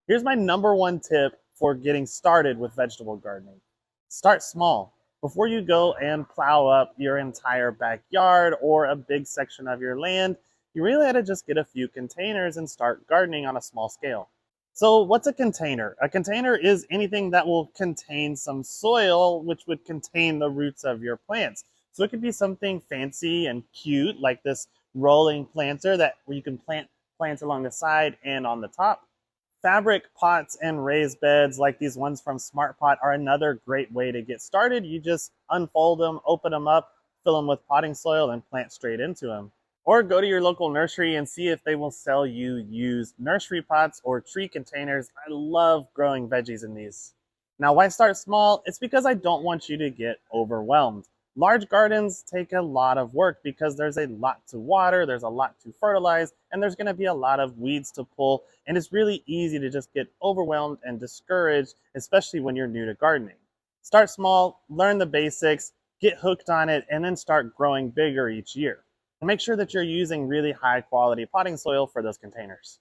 Here's my number one tip for getting started with vegetable gardening. Start small. Before you go and plow up your entire backyard or a big section of your land, you really ought to just get a few containers and start gardening on a small scale. So, what's a container? A container is anything that will contain some soil, which would contain the roots of your plants. So, it could be something fancy and cute, like this rolling planter that where you can plant plants along the side and on the top. Fabric pots and raised beds like these ones from Smart Pot are another great way to get started. You just unfold them, open them up, fill them with potting soil, and plant straight into them. Or go to your local nursery and see if they will sell you used nursery pots or tree containers. I love growing veggies in these. Now, why start small? It's because I don't want you to get overwhelmed. Large gardens take a lot of work because there's a lot to water, there's a lot to fertilize, and there's going to be a lot of weeds to pull. And it's really easy to just get overwhelmed and discouraged, especially when you're new to gardening. Start small, learn the basics, get hooked on it, and then start growing bigger each year. And make sure that you're using really high quality potting soil for those containers.